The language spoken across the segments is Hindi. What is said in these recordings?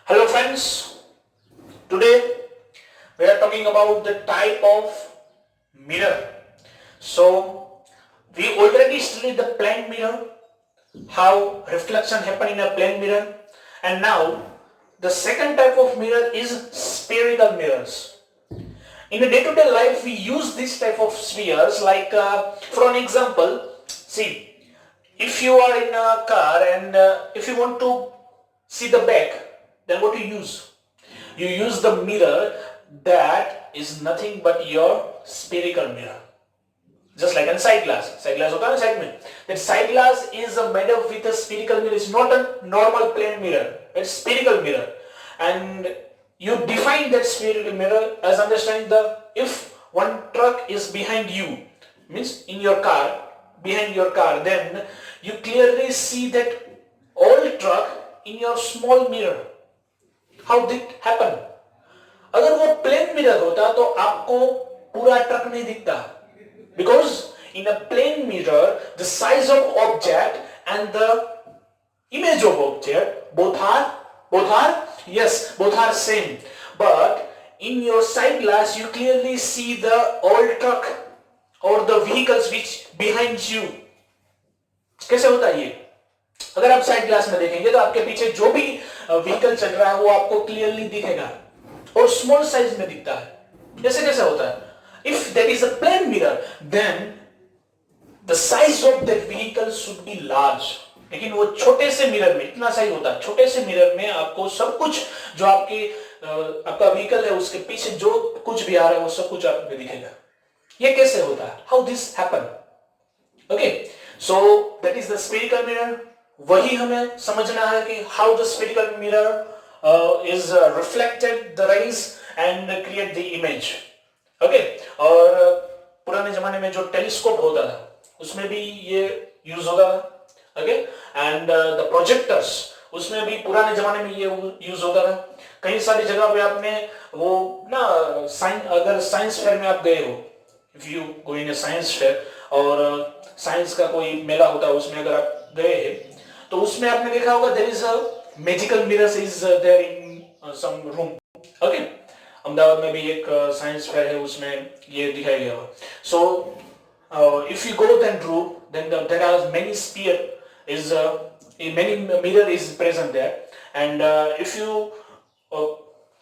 Hello friends, today we are talking about the type of mirror. So we already studied the plane mirror, how reflection happen in a plane mirror, and now the second type of mirror is spherical mirrors. In a day-to-day life we use this type of spheres like for an example, see if you are in a car and if you want to see the back, then what you use? You use the mirror that is nothing but your spherical mirror. Just like a side glass. Side glass होता है ना साइड में. That side glass is made up with a spherical mirror. It's not a normal plane mirror. It's spherical mirror. And you define that spherical mirror as understanding if one truck is behind you, means in your car, behind your car, then you clearly see that old truck in your small mirror. How did it happen? अगर वो प्लेन मिरर होता तो आपको पूरा ट्रक नहीं दिखता. Because in a plane mirror, the size of object and the image of object both are same. But in your side glass, you clearly see the old truck or the vehicles which behind you. कैसे होता है ये? अगर आप साइड ग्लास में देखेंगे तो आपके पीछे जो भी व्हीकल चल रहा है वो आपको क्लियरली दिखेगा और स्मॉल साइज में दिखता है. कैसे होता है? If there is a plane mirror, then the size of that vehicle should be large. लेकिन वो छोटे से मिरर में इतना सही होता है. छोटे से मिरर में आपको सब कुछ जो आपका व्हीकल है उसके पीछे जो कुछ भी आ रहा है वो सब कुछ आपको दिखेगा. ये कैसे होता है? How this happen? Okay, so that is the spherical mirror. वही हमें समझना है कि how the spherical mirror is reflected the rays and create the image. Okay, और पुराने जमाने में जो टेलीस्कोप होता था उसमें भी ये यूज होता था. Okay, and the projectors उसमें भी पुराने जमाने में ये यूज होता था. कई सारी जगह पे आपने वो ना अगर साइंस फेयर में आप गए हो, if you go in a science fair और साइंस का कोई मेला होता है उसमें अगर आप गए हैं तो उसमें आपने देखा होगा there is a magical mirrors is there in some room. Okay, Ahmedabad में भी एक साइंस फेयर है उसमें ये दिखाया गया हुआ. So if you go that room, then there are many sphere is many mirror is present there, and if you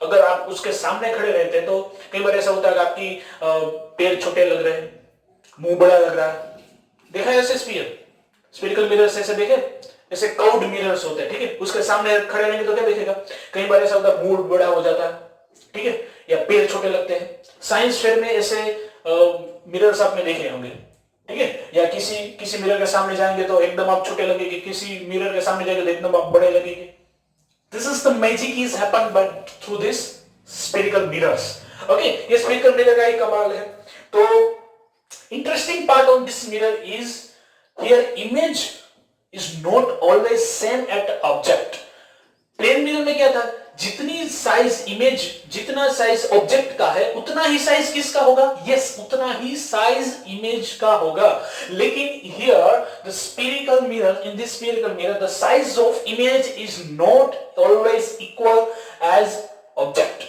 अगर आप उसके सामने खड़े रहते हैं तो कई बार ऐसा होता है कि आपकी पैर छोटे लग रहे हैं, मुंह बड़ा लग रहा है. देखा है ऐसे स्फीयरिकल मिरर्स ऐसे देखे? ऐसे कर्व्ड मिरर्स होते हैं. ठीक है, उसके सामने खड़े रहेंगे तो क्या दिखेगा? कई बार ऐसा होता है मुंह बड़ा हो जाता है, ठीक है, या पैर छोटे लगते हैं. साइंस फेयर में ऐसे मिरर्स आपने देखे होंगे. ठीक है, या किसी मिरर के सामने जाएंगे तो एकदम आप छोटे लगेंगे, किसी मिरर के सामने जाएंगे तो एकदम आप बड़े लगेंगे. This is the magic is happen but through this spherical mirrors. Okay, ये spherical mirror का ही कमाल है. तो interesting part on this mirror is here image is not always same at object. Plane mirror में क्या था? जितनी साइज इमेज, जितना साइज ऑब्जेक्ट का है उतना ही साइज किसका होगा? यस, उतना ही साइज इमेज का होगा. लेकिन here the spherical mirror, in this spherical mirror the size of image is not always equal as object.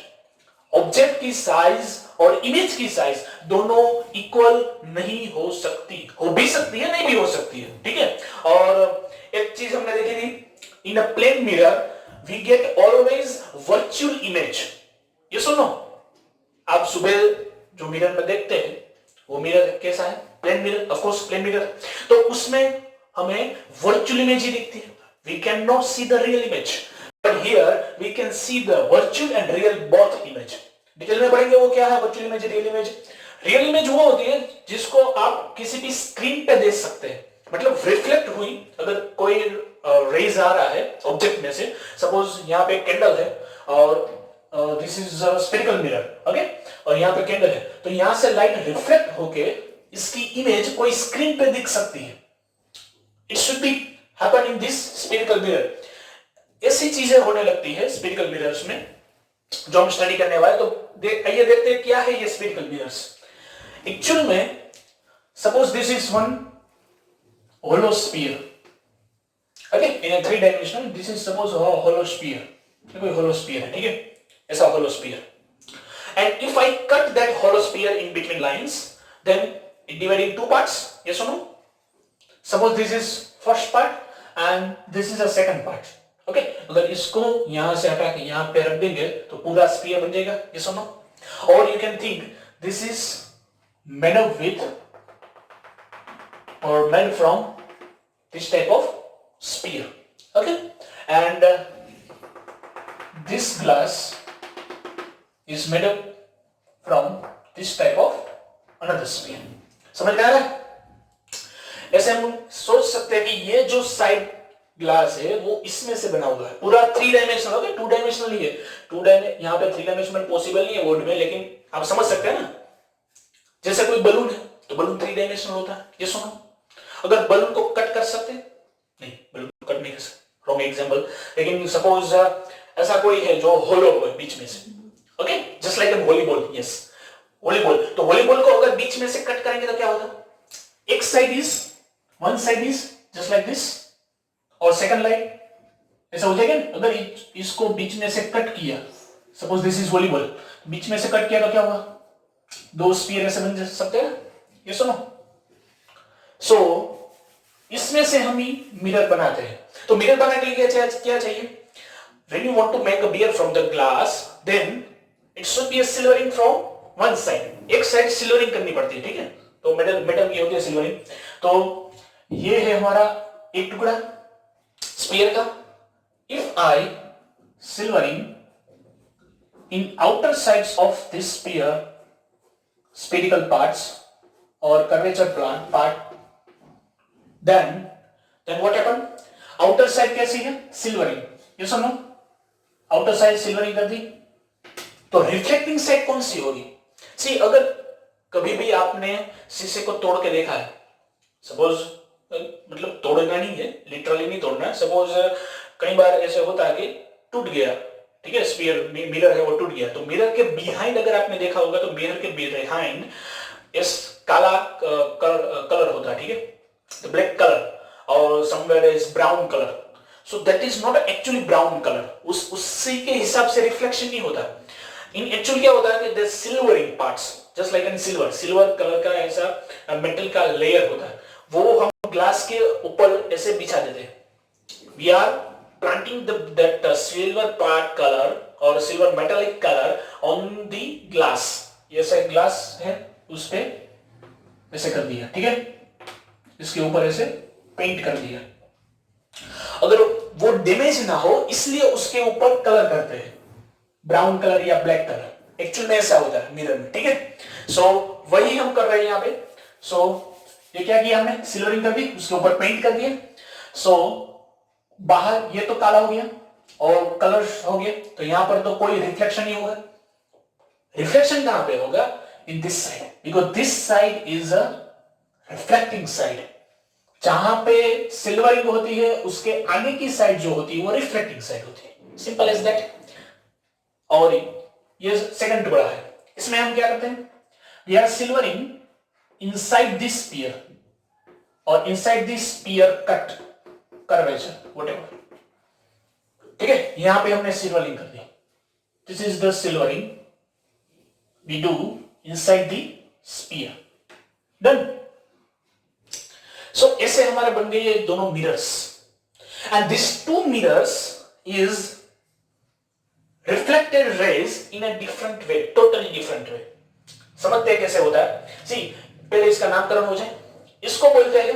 Object की साइज और इमेज की साइज दोनों इक्वल नहीं हो सकती. हो भी सकती है, नहीं भी हो सकती है. ठीक है, और एक चीज हमने देखी थी, in a plane mirror we get always virtual image. Yes or no? आप सुबह जो मिरर में देखते हैं वो मिरर कैसा है? Plane mirror, of course plane mirror. तो उसमें हमें वर्चुअल इमेज ही दिखती है. We cannot see the real image. But here we can see the virtual and real both image. Detail में पढ़ेंगे वो क्या है virtual image, real image. Real image वो होती है जिसको आप किसी भी स्क्रीन पे देख सकते हैं. मतलब रिफ्लेक्ट हुई अगर कोई रेज आ रहा है ऑब्जेक्ट में से, सपोज यहाँ पे कैंडल है और this is spherical mirror. Okay, और यहाँ पे कैंडल है तो यहाँ से लाइट रिफ्लेक्ट होके इसकी इमेज कोई स्क्रीन पे दिख सकती है. It should be happen in this spherical mirror. ऐसी चीजें होने लगती है स्फेरिकल मिरर्स में जो हम स्टडी करने वाले. तो आइए देखते हैं क्या है ये स्फेरिकल मिरर्स. एक्चुअल में suppose this is one hollow sphere. Okay, in a three-dimensional, this is suppose a hollow sphere. ये कोई होलो स्फीयर है, ठीक है, ऐसा hollow sphere. And if I cut that hollow sphere in between lines, then it divided in two parts. Yes or no? Suppose this is first part and this is a second part. Okay? अगर इसको यहाँ से हटा के यहाँ पे रख देंगे तो पूरा स्फीयर बन जाएगा. Yes or no? Or you can think this is made up with or made from this type of sphere. Okay? And this glass is made up from this type of another sphere. समझ में आ रहा है? ऐसे हम सोच सकते हैं कि ये जो साइड ग्लास है वो इसमें से बना हुआ है, पूरा 3 डायमेंशनल. ओके, 2 डायमेंशनल नहीं है, 2 डायमेंशनल यहाँ पे 3 डायमेंशनल पॉसिबल नहीं है वर्ड में, लेकिन आप समझ सकते हैं ना. जैसे कोई बलून है तो बलून 3 डायमेंशनल होता है. ये सुनो, अगर बलून को कट कर सकते नहीं, बलून को कट नहीं कर सकते, रॉन्ग एग्जांपल. लेकिन सपोज ऐसा कोई है जो होलो है बीच में से. Okay, just like an volleyball. Yes, volleyball. तो वॉलीबॉल को अगर बीच में से कट करेंगे तो क्या होगा? एक side is, one side is just like this और सेकंड लाइड ऐसा हो जाएगा. अगर इसको बीच में से कट किया, सपोज दिस इज वॉलीबॉल, बीच में से कट किया तो क्या होगा? 2 स्फीयर ऐसे बन सकते हैं. ये सुनो, सो इसमें से हम ही मिरर बनाते हैं. तो मिरर बनाने के लिए क्या चाहिए? When you want to make a beer from the glass, then it should be a silvering from one side. एक साइड सिल्वरिंग करनी पड़ती है, ठीक है. तो मेटल की होती है सिल्वरिंग. तो ये है हमारा एक टुकड़ा स्फीयर का. If I silvering in outer sides of this sphere, spherical parts or curvature part, then what happen? Outer side कैसी है? सिल्वरिंग. ये सुनो, आउटर साइड सिल्वरिंग कर दी, तो रिफ्लेक्टिंग साइड कौन सी होगी? सी, अगर कभी भी आपने शीशे को तोड़ के देखा है, सपोज, मतलब तोड़ना नहीं है, लिटरली नहीं तोड़ना है, सपोज कई बार ऐसे होता है कि टूट गया, ठीक है, स्फीयर मिरर है वो टूट गया, तो मिरर के बिहाइंड अगर आपने देखा होगा तो मिरर के बिहाइंड इस काला कलर होता है, ठीक है, ब्लैक कलर, और somewhere is brown colour. So that is not actually brown color. उसी के हिसाब से रिफ्लेक्शन नहीं होता. इन एक्चुअल क्या होता है कि the silvering parts, just like in silver colour का ऐसा मेटल का लेयर होता है, वो हम ग्लास के ऊपर ऐसे बिछा देते हैं. We are planting that silver part color or silver metallic color on the glass. ये ऐसा ग्लास है, उस पे ऐसे कर दिया, ठीक है, इसके ऊपर ऐसे पेंट कर दिया. अगर वो डैमेज ना हो इसलिए उसके ऊपर कलर करते हैं, ब्राउन कलर या ब्लैक कलर. एक्चुअल में ऐसा होता है मिरर में, ठीक है. सो वही हम कर रहे हैं यहाँ पे. सो ये क्या किया हमने? सिल्वरिंग कर दी, उसके ऊपर पेंट कर दिया. सो बाहर ये तो काला हो गया और कलर हो गया, तो यहां पर तो कोई रिफ्लेक्शन नहीं होगा. रिफ्लेक्शन कहां पे होगा? In this side, because this side is a reflecting side. जहां पे सिल्वरिंग होती है उसके आगे की साइड जो होती है वो रिफ्लेक्टिंग साइड होती है. Simple as that. और ये सेकंड टुकड़ा है, इसमें हम क्या करते हैं? We are silvering inside this sphere और inside this sphere cut curvature whatever, ठीक है. यहां पे हमने सिल्वरिंग कर दी. This is the silvering we do inside the sphere. Done. So ऐसे हमारे बन गए ये दोनों mirrors. And this 2 mirrors is reflected rays in a different way, totally different way. समझते हैं कैसे होता है? सी, पहले इसका नामकरण हो जाए. इसको बोलते हैं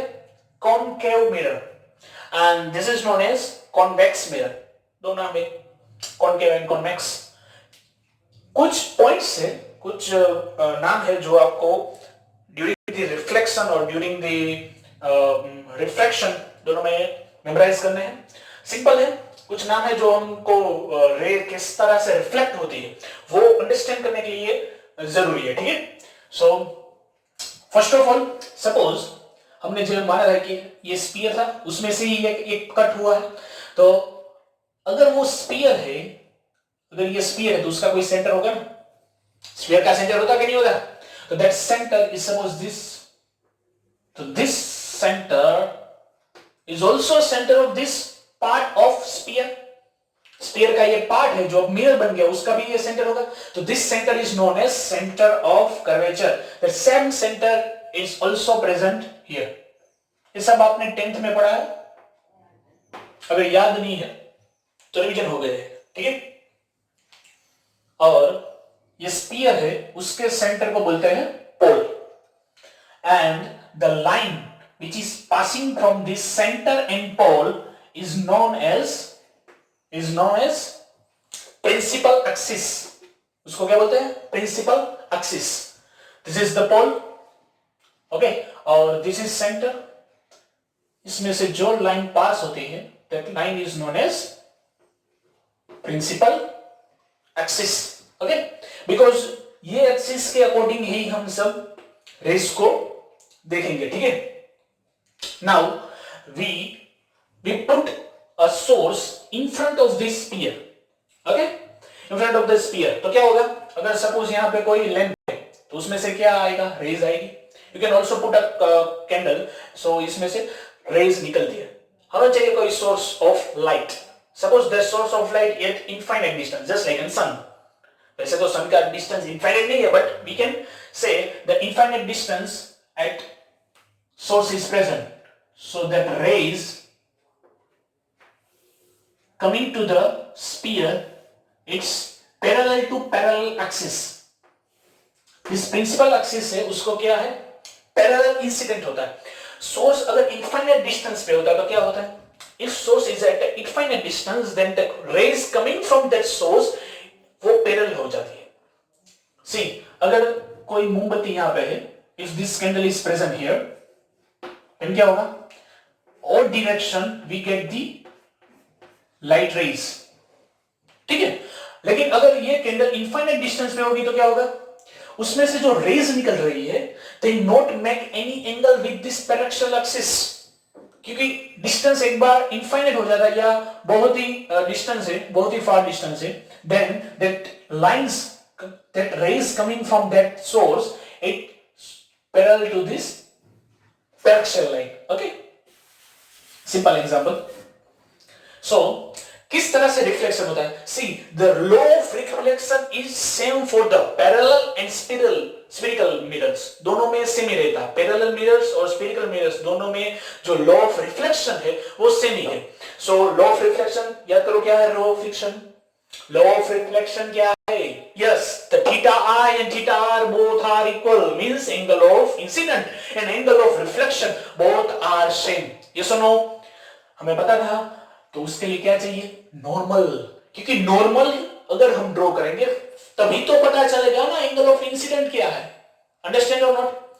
concave mirror and this is known as convex mirror. दो नाम है, कॉनकेव एंड कॉन्वेक्स. कुछ पॉइंट्स है, कुछ नाम है जो आपको ड्यूरिंग द रिफ्लेक्शन और ड्यूरिंग द रिफ्रैक्शन दोनों में मेमोराइज करने हैं. सिंपल है, कुछ नाम है जो हमको रे किस तरह से रिफ्लेक्ट होती है वो अंडरस्टैंड करने के लिए जरूरी है, ठीक है. So first of all, suppose हमने जो माना है कि ये स्फीयर था, उसमें से ही एक कट हुआ है. तो अगर वो स्फीयर है, अगर ये स्फीयर है तो उसका कोई सेंटर होगा ना. स्फीयर का सेंटर होता कि नहीं होता? तो that centre is suppose this. तो this center is also center of this part of sphere sphere का ये पार्ट है जो अब मिरर बन गया, उसका भी ये सेंटर होगा। तो this centre is known as centre of curvature. The same centre is also present here. ये सब आपने 10th में पढ़ा है, अगर याद नहीं है तो रिवीजन हो गए, ठीक है। और ये स्फीयर है, उसके सेंटर को बोलते हैं pole, and the line which is passing from this center and pole is known as principal axis। उसको क्या बोलते हैं? principal axis। this is the pole, okay, और this is center। इसमें से जो लाइन पास होती है that line is known as principal axis, okay, because ये एक्सिस के अकॉर्डिंग ही हम सब रेस को देखेंगे, ठीक है। Now we put a source in front of this sphere, okay, in front of the sphere। तो क्या होगा, अगर सपोज यहाँ पे कोई लेंथ है तो उसमें से क्या आएगा? रेज आएगी। You can also put a candle, so इसमें से रेज निकलती है। हमें चाहिए कोई source of light. Suppose the source of light at infinite distance, just like in sun. वैसे तो सन का डिस्टेंस इनफाइनाइट नहीं है, but we can say the infinite distance at source is present, so that rays coming to the sphere, it's parallel to parallel axis। this principal axis है, उसको क्या है? parallel incident होता है। source अगर infinite distance पे होता है तो क्या होता है? if source is at infinite distance, then the rays coming from that source वो parallel हो जाती है। see, अगर कोई मोमबत्ती यहाँ पे है, if this candle is present here, then क्या होगा? all direction we get the light rays, ठीक है। लेकिन अगर ये कैंडल इनफाइनाइट डिस्टेंस में होगी तो क्या होगा? उसमें से जो रेज निकल रही है they not make any angle with this parallax axis, क्योंकि डिस्टेंस एक बार इनफाइनाइट हो जाता है या बहुत ही डिस्टेंस है, बहुत ही फार डिस्टेंस है, then that lines, that rays coming from that source, it parallel to this parallax line, okay, simple example। so किस तरह से रिफ्लेक्शन होता है? see, the law of reflection is same for the parallel and spherical mirrors। दोनों में सेम ही रहता है। parallel mirrors और spherical mirrors दोनों में जो law of reflection है वो सेम ही है। so law of reflection याद करो, क्या है law of reflection? law of reflection क्या है? yes, the theta I and theta R both are equal, means angle of incident and angle of reflection both are same। yes or no? हमें पता था, तो उसके लिए क्या चाहिए? नॉर्मल, क्योंकि नॉर्मल अगर हम ड्रॉ करेंगे तभी तो पता चलेगा ना एंगल ऑफ इंसिडेंट क्या है। अंडरस्टैंड और नॉट?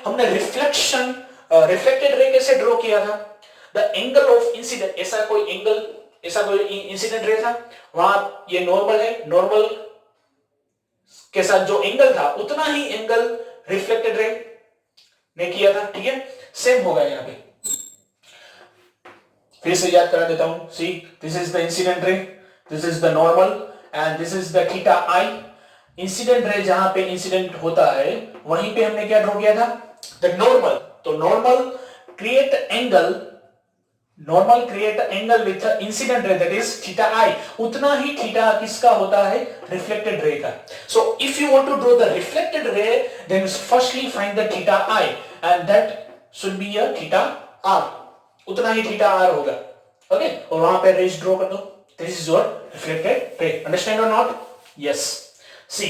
हमने रिफ्लेक्शन, रिफ्लेक्टेड रे कैसे ड्रॉ किया था? द एंगल ऑफ इंसिडेंट, ऐसा कोई इंसिडेंट रे था, वहां ये नॉर्मल है, नॉर्मल के साथ जो एंगल था उतना ही एंगल रिफ्लेक्टेड रे ने किया था, ठीक है। सेम होगा यहाँ पे, फिर से याद करा देता हूं। See, this is the incident ray, this is the normal and this is the theta I. Incident ray जहां पे इंसिडेंट होता है वहीं पे हमने क्या ड्रॉ किया था? The normal. तो normal create angle with incident ray, that is theta I. उतना ही थीटा किसका होता है? रिफ्लेक्टेड रे का। So if you want to draw the reflected ray, then firstly find the theta I and that should be a theta R. उतना ही थीटा आर होगा, ओके, और वहां पे रेज ड्रॉ कर दो। This is your reflected ray. Understand और not? Yes. C,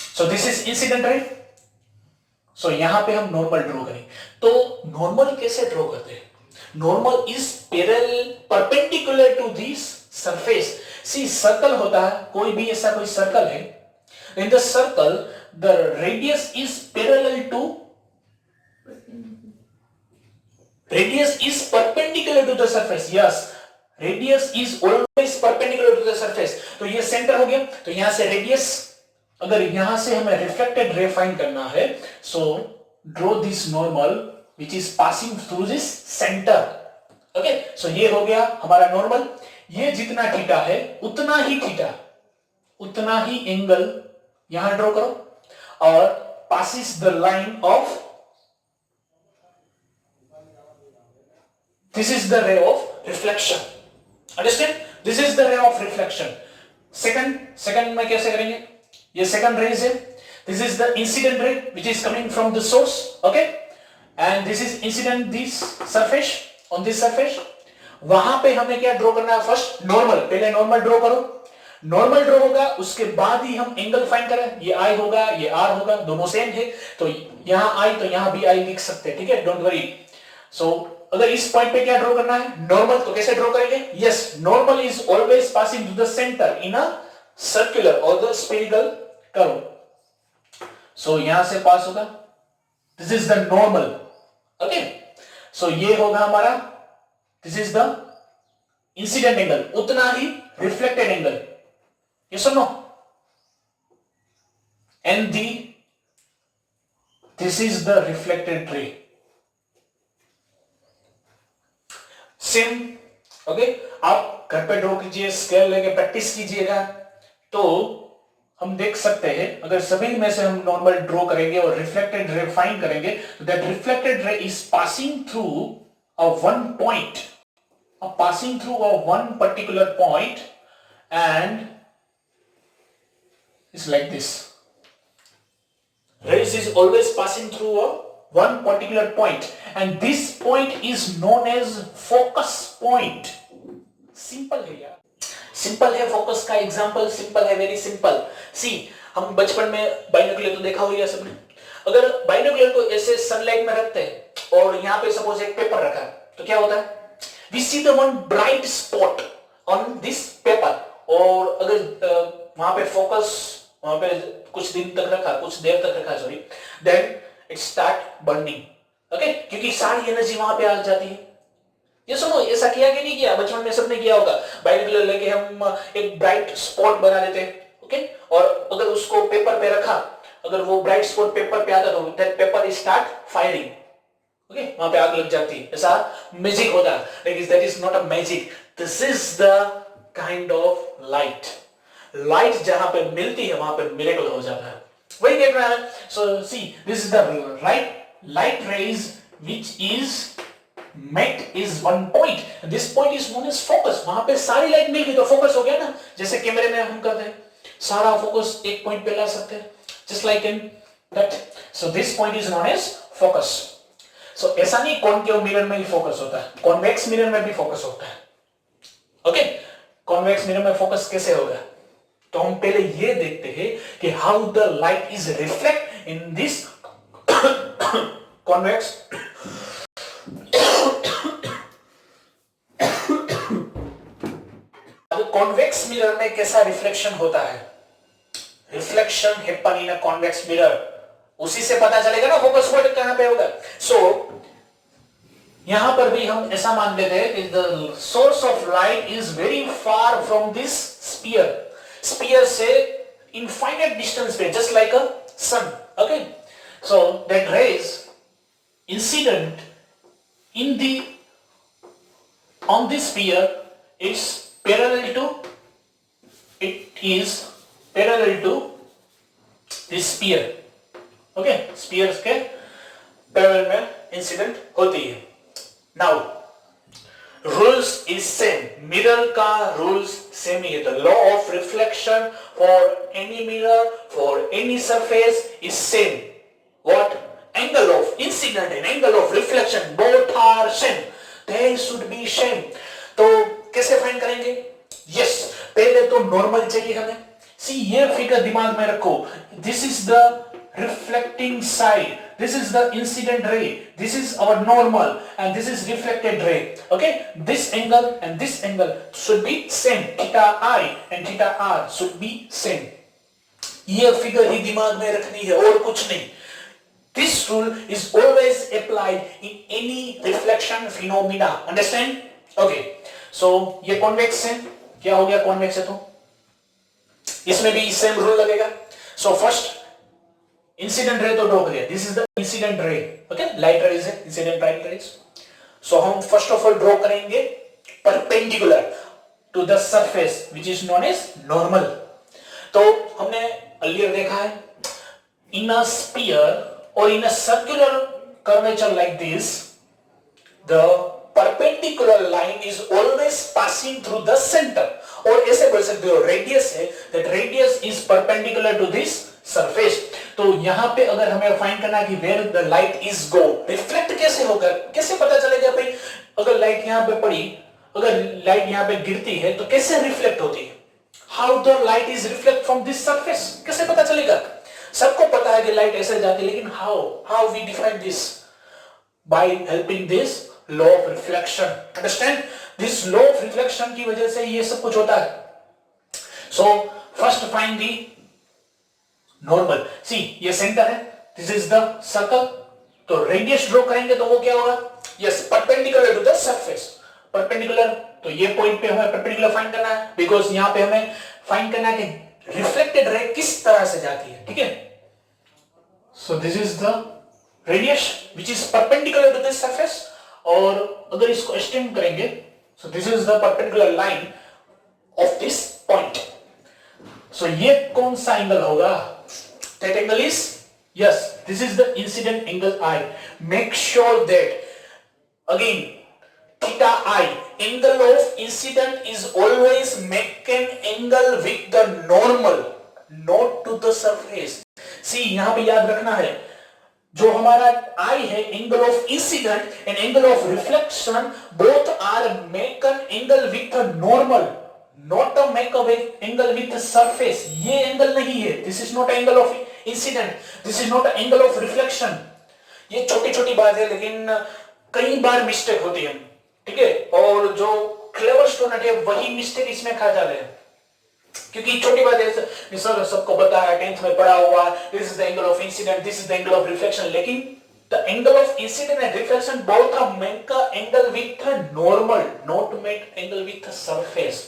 so this is incident ray. So यहां पे हम नॉर्मल ड्रॉ करें। तो नॉर्मल कैसे ड्रॉ करते हैं? Normal is perpendicular to this surface. See, circle होता है, कोई भी ऐसा कोई सर्कल है, in the circle the radius is parallel to, radius is perpendicular to the surface। yes, radius is always perpendicular to the surface। तो ये सेंटर हो गया, तो यहां से रेडियस, अगर यहां से हमें रिफ्लेक्टेड रे फाइंड करना है, so draw this normal which is passing through this center, okay. So ये हो गया हमारा नॉर्मल। ये जितना थीटा है उतना ही एंगल यहां ड्रॉ करो और passes the line of, this is the ray of reflection। Understand? This is the ray of reflection. Second में कैसे करेंगे? ये सेकंड रेज है. दिस इज द इंसिडेंट रे which is coming from the source. Okay, and this is incident this surface on this surface. वहां पे हमें क्या ड्रॉ करना है? First normal. पहले नॉर्मल ड्रॉ करो. नॉर्मल ड्रॉ होगा, उसके बाद ही हम एंगल फाइंड करें. ये आई होगा, ये आर होगा, दोनों सेम है, तो यहां आई तो यहां भी आई लिख सकते हैं. ठीक है, डोंट वरी. सो अगर इस पॉइंट पे क्या ड्रॉ करना है? नॉर्मल. तो कैसे ड्रॉ करेंगे? Yes, normal is always passing to the centre in a circular और द स्फेरिकल कर्व. सो यहां से पास होगा. This is the normal. Okay, so ये होगा हमारा, this is the incident angle. उतना ही reflected angle. Yes or no? And this is the reflected ray. Same. Okay? आप घर पे ड्रॉ कीजिए, स्केल लेके प्रैक्टिस कीजिएगा, तो हम देख सकते हैं अगर सभी में से हम नॉर्मल ड्रॉ करेंगे और रिफ्लेक्टेड रे फाइंड करेंगे, that reflected ray is passing through a one point, passing through a one particular point, and it's like this. Rays is always passing through a one particular point, and this point is known as focus point. Simple है यार, सिंपल है. फोकस का एग्जांपल सिंपल है, वेरी सिंपल. सी, हम बचपन में बाइनोकुलर तो देखा होगा सबने. अगर बाइनोकुलर को ऐसे सनलाइट में रखते हैं और यहाँ पे सपोज एक पेपर रखा है, तो क्या होता है? We see the one bright spot on this paper. और अगर वहां पे फोकस वहां पे कुछ दिन तक रखा, कुछ देर तक रखा, sorry, then it start burning. Okay, क्योंकि सारी एनर्जी वहां पे आ जाती है. ये सुनो, ऐसा किया कि नहीं किया? बचपन में सबने किया होगा. बाइनोकुलर लेके हम एक ब्राइट स्पॉट बना देते हैं. ओके, और अगर उसको पेपर पे रखा, अगर वो ब्राइट स्पॉट पेपर पे आता तो that paper start firing. Okay, वहां पे आग लग जाती है. ऐसा मैजिक होता है, लेकिन that is not a magic. This is the kind of light. Light जहां पे मिलती है वहां पे मिरेकल हो जाता है. वही देख रहा है. So see, this is the right light rays which is met is one point. This point is known as focus. वहां पे सारी लाइट मिल गई तो फोकस हो गया ना. जैसे कैमरे में हम करते हैं, सारा फोकस एक पॉइंट पे ला सकते हैं, just like in that. So this point is known as focus. So ऐसा नहीं कॉनकेव मिरर में ही फोकस होता है, कॉन्वेक्स मिरर में भी फोकस होता है. ओके, कॉन्वेक्स मिरर में फोकस कैसे होगा? तो हम पहले ये देखते हैं कि how the light is reflect in this convex. Convex mirror में कैसा रिफ्लेक्शन होता है? Reflection happen in a convex mirror. उसी से पता चलेगा ना फोकस पॉइंट कहां पे होगा. सो यहां पर भी हम ऐसा मान लेते हैं कि the source of light is very far from this sphere. Sphere से इनफाइनाइट डिस्टेंस पे, just like a sun. Okay, so that rays incident in the on this sphere is parallel to this sphere. Okay, spheres के पैरेलल में इंसिडेंट होती है. Now rules is same. Mirror का रूल्स सेम ही है. The law of reflection for any mirror for any surface is same. What? Angle of incident and angle of reflection both are same. They should be same. तो कैसे फाइंड करेंगे? यस, पहले तो नॉर्मल चाहिए हमें. सी, ये फिगर दिमाग में रखो. This is the reflecting side, this is the incident ray, this is our normal and this is reflected ray. Okay, this angle and this angle should be same. Theta I and theta R should be same. ये फिगर ही दिमाग में रखनी है और कुछ नहीं. This rule is always applied in any reflection phenomena. Understand? Okay. So ये convex है. क्या हो गया convex है तो इसमें भी same rule लगेगा. So first incident ray तो ड्रॉ करिए. This is the incident ray. Okay? Light rays है, incident light rays. So हम first of all ड्रॉ करेंगे perpendicular to the surface which is known as normal. तो हमने earlier देखा है in a sphere or in a circular curvature like this, the perpendicular line is always passing through the center. और ऐसे बोल सकते हो रेडियस है, that radius is perpendicular to this surface. तो यहाँ पे अगर हमें फाइंड करना कि where the light is go, reflect कैसे होगा, कैसे पता चलेगा भाई अगर लाइट यहाँ पे पड़ी, अगर लाइट यहाँ पे गिरती है तो कैसे रिफ्लेक्ट होती है? How the light is reflect from this surface? कैसे पता चलेगा? सबको पता है कि लाइट ऐसे जाती है, लेकिन how we define this? By helping this law of reflection. Understand? This law of reflection की वजह से ये सब कुछ होता है. So first find the normal. See, ये सेंटर है. This is the circle. तो रेडियस ड्रॉ करेंगे तो वो क्या होगा? Yes, perpendicular to the surface. Perpendicular. तो ये पॉइंट पे हमें perpendicular फाइंड करना है, because यहाँ पे हमें फाइंड करना है कि रिफ्लेक्टेड रे किस तरह से जाती है. ठीक है? So this is the radius which is perpendicular to this surface. और अगर इसको एक्सटेंड करेंगे, so this is the perpendicular line of this point. So ये कौन सा एंगल होगा? That angle is, yes, this is the incident angle I. Make sure that again theta I, angle of incident is always make an angle with the normal, not to the surface. See, यहाँ पे याद रखना है जो हमारा I है, angle of incident and angle of reflection both are make an angle with a normal, not a make a angle with the surface. ये angle नहीं है. This is not angle of incident. This is not an angle of reflection. ये छोटी छोटी बात है, लेकिन कई बार मिस्टेक होती है. ठीक है? और जो क्लेवर स्टूडेंट है वही मिस्टेक इसमें खा जाते हैं, क्योंकि छोटी बात है सर सबको पता है, 10th में पढ़ा हुआ, this is the angle of incident, this is the angle of reflection, लेकिन the angle of incident and reflection both are make a angle with a normal, not make angle with a surface.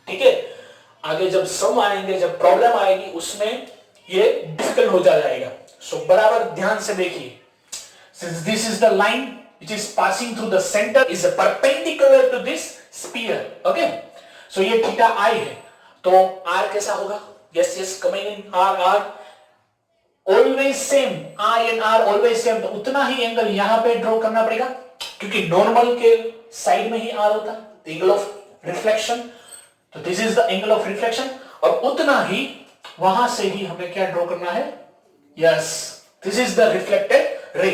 ठीक है? आगे जब सम आएंगे, जब प्रॉब्लम आएगी, उसमें ये डिफिकल्ट हो जाएगा. सो बराबर ध्यान से देखिए. Since this is the line which is passing through the center is perpendicular to this sphere. Okay? So ये थीटा I है. तो R कैसा होगा? Yes, yes, coming in R always same. I and R always same. तो उतना ही एंगल यहाँ पे ड्रॉ करना पड़ेगा, क्योंकि नॉर्मल के साइड में ही R होता है, एंगल ऑफ रिफ्लेक्शन. तो this is the angle of reflection, और उतना ही वहां से ही हमें क्या ड्रॉ करना है? Yes, this is the reflected रे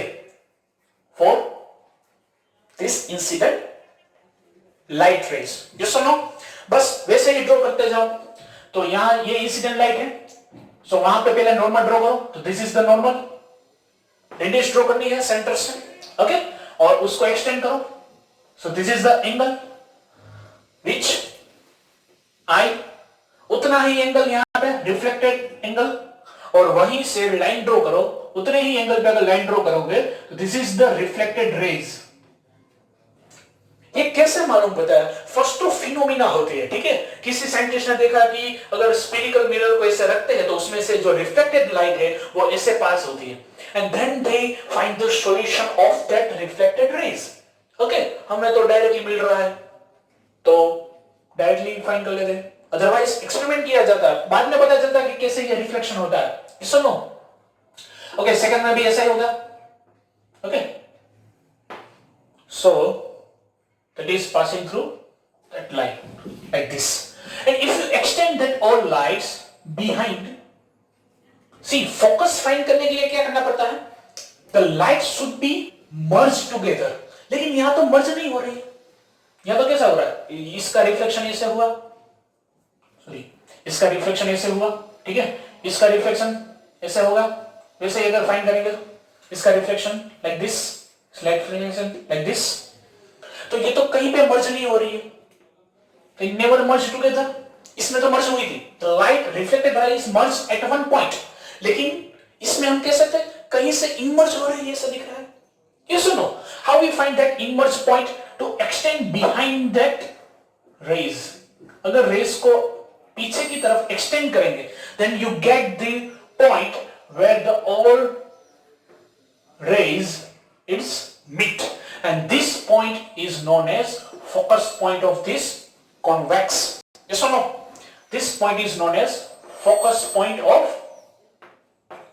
for this incident light rays. Yes और नो? बस वैसे ही ड्रॉ करते जाओ. तो यहां ये इंसिडेंट लाइट है, सो वहां पे पहले नॉर्मल ड्रॉ करो. तो this is the normal, radius draw करनी है सेंटर से. ओके? और उसको एक्सटेंड करो. So this is the angle which I, उतना ही एंगल यहां पे रिफ्लेक्टेड एंगल, और वहीं से लाइन ड्रॉ करो. उतने ही एंगल पे अगर लाइन ड्रॉ करोगे तो this is the reflected raise. ये कैसे मालूम पता है? फर्स्ट तो फिनोमिना होती है. ठीक है? किसी साइंटिस्ट ने देखा कि अगर स्फेरिकल मिरर को ऐसे रखते हैं तो उसमें से जो रिफ्लेक्टेड लाइट है वो ऐसे पास होती है, and then they find the solution of that reflected rays. Okay? हमें तो डायरेक्टली मिल रहा है तो डायरेक्टली फाइंड कर लेते हैं, अदरवाइज एक्सपेरिमेंट किया जाता है, बाद में पता चलता है कि कैसे ये रिफ्लेक्शन होता है. सुनो. ओके, सेकंड में भी ऐसा ही होगा. Okay? So that is passing through that line like this, and if you extend that all lights behind, see, focus find करने के लिए क्या करना पड़ता है? The lights should be merged together. लेकिन यहां तो मर्ज नहीं हो रही. यहां तो कैसा हो रहा है? इसका रिफ्लेक्शन ऐसे हुआ, सॉरी, इसका रिफ्लेक्शन ऐसे हुआ. ठीक है? इसका रिफ्लेक्शन ऐसे होगा. वैसे अगर फाइंड करेंगे तो इसका reflection like this, reflection like this. तो ये तो कहीं पे मर्ज नहीं हो रही है. तो नेवर मर्ज टुगेदर. इसमें तो मर्ज हुई थी. The light reflected ray is merge at one point, लेकिन इसमें हम कह सकते हैं कहीं से इमर्ज हो रही है, ऐसा दिख रहा है. ये सुनो, how we find that emerge point to extend behind that rays. अगर रेज को पीछे की तरफ एक्सटेंड करेंगे, then you get the point where the all rays its meet, and this point is known as focus point of this convex. Yes or no? This point is known as focus point of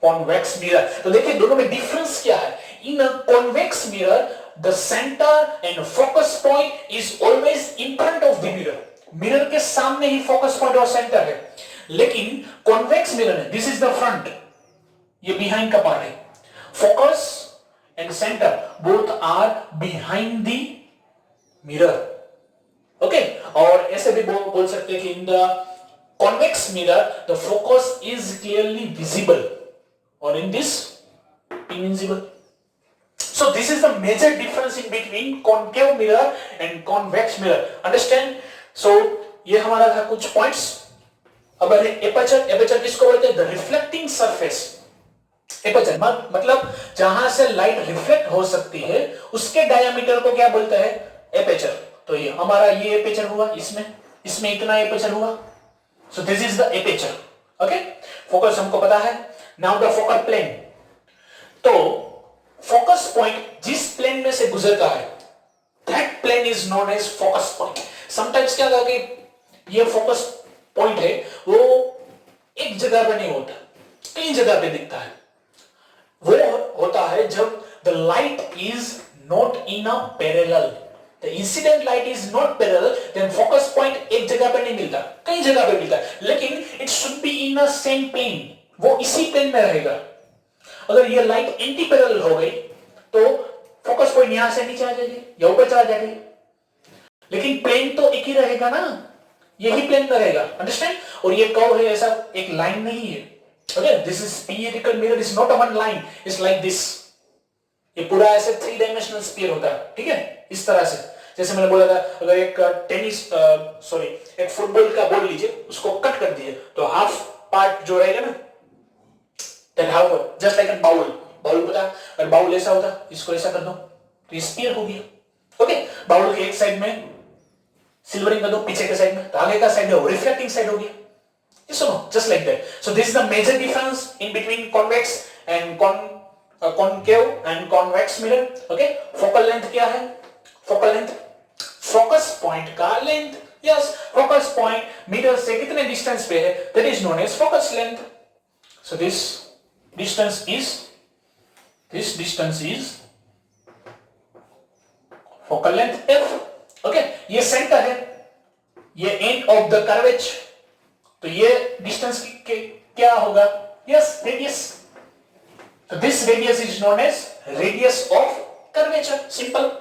convex mirror. तो देखिए दोनों में डिफरेंस क्या है. In a convex mirror, the center and focus point is always in front of the mirror. Mirror के सामने ही फोकस पॉइंट और सेंटर है, लेकिन कॉन्वेक्स मिरर है, दिस इज द फ्रंट, ये बिहाइंड का पार्ट है. Focus and centre both are behind the mirror. Okay, और ऐसे भी बोल सकते हैं कि in the convex mirror the focus is clearly visible और in this invisible. So this is the major difference in between concave mirror and convex mirror. Understand? So ये हमारा था कुछ points. अब एपर्चर, एपर्चर किसको बोलते हैं? The reflecting surface. एपर्चर मतलब जहां से लाइट रिफ्लेक्ट हो सकती है उसके डायमीटर को क्या बोलते हैं? एपर्चर. तो ये हमारा ये एपर्चर हुआ, इसमें इतना एपर्चर हुआ. So this is the aperture. Okay? Focus हमको पता है. Now the focal plane. तो फोकस पॉइंट जिस प्लेन में से गुजरता है that plane is known as focus point. Sometimes क्या होता है कि ये फोकस पॉइंट है वो एक जगह पे नहीं होता, कई जगह पे दिखता है. वो होता है जब the light is not in a parallel, the incident light is not parallel, then focus point एक जगह पे नहीं मिलता, कई जगह पे मिलता है, लेकिन it should be in a same plane, वो इसी प्लेन में रहेगा. अगर ये लाइट एंटी पैरेलल हो गई तो फोकस पॉइंट यहां से नीचे आ जाएगी या ऊपर चला जाएगी, लेकिन प्लेन तो एक ही रहेगा ना, यही प्लेन में रहेगा. अंडरस्टैंड? और ये कर्व है, ऐसा एक लाइन नहीं है. Okay, this is spherical mirror, is not a one line, it's like this. ये पूरा ऐसे 3 डायमेंशनल स्फीयर होता है. ठीक है, इस तरह से. जैसे मैंने बोला था, अगर एक फुटबॉल का बॉल लीजिए, उसको कट कर दिए तो हाफ पार्ट जो रहेगा ना, that half just like a bowl पता है, अगर बाउल ऐसा होता, इसको ऐसा कर दो तो स्फीयर हो गया. ओके, बाउल के एक साइड में सिल्वरिंग कर दो, पीछे के साइड में, तो आगे का साइड है वो रिफ्लेक्टिंग साइड हो गया. ये सुनो, just like that. So this is the major difference in between convex and concave and convex mirror. Okay, focal length क्या है? फोकल लेंथ फोकस पॉइंट का length. Yes, focus point mirror से कितने डिस्टेंस पे है, that is known as focus length. So this distance is focal length f. okay, ये सेंटर है, ये एंड ऑफ द कर्वेचर, तो ये डिस्टेंस क्या होगा? Yes, radius. तो this radius is known as radius of curvature. Simple.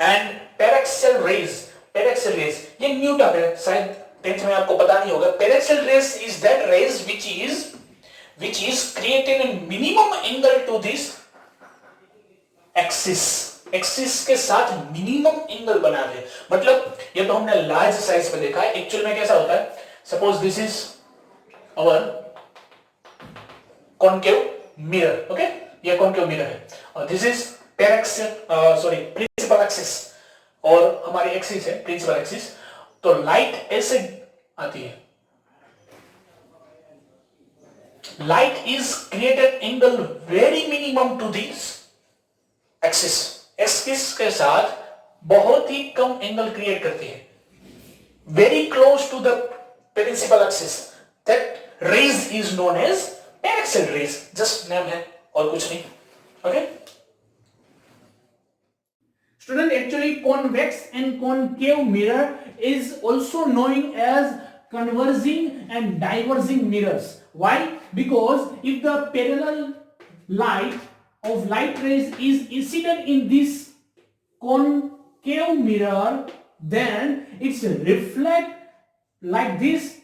And paraxial rays ये न्यू टर्म है, शायद 10th में आपको पता नहीं होगा. Paraxial rays is that rays which is creating a minimum angle to this axis. Axis के साथ मिनिमम एंगल बना दे. मतलब ये तो हमने लार्ज साइज पे देखा है, एक्चुअल में कैसा होता है? Suppose this is our concave mirror. Okay, ये कॉनकेव मिरर है और दिस इज प्रिंसिपल एक्सिस, और हमारी एक्सिस है प्रिंसिपल एक्सिस. तो लाइट ऐसे आती है, light is created angle very minimum to this axis. axis के साथ बहुत ही कम एंगल क्रिएट करती है, very close to the principal axis. that rays is known as paraxial rays. just नाम है और कुछ नहीं. okay, student, actually convex and concave mirror is also known as conversing and diverging mirrors. Why? Because if the parallel light of light rays is incident in this concave mirror, then it's reflect like this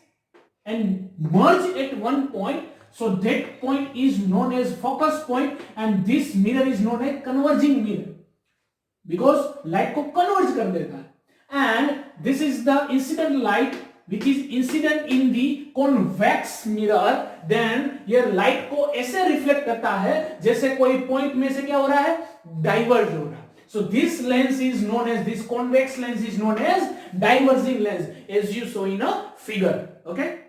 and merge at one point. So that point is known as focus point, and this mirror is known as converging mirror because light को converge कर देता है. And this is the incident light which is incident in the convex mirror. then ये light को ऐसे reflect करता है जैसे कोई point में से क्या हो रहा है, diverge हो रहा है. so this lens is known as, this convex lens is known as diverging lens as you saw in a figure. okay.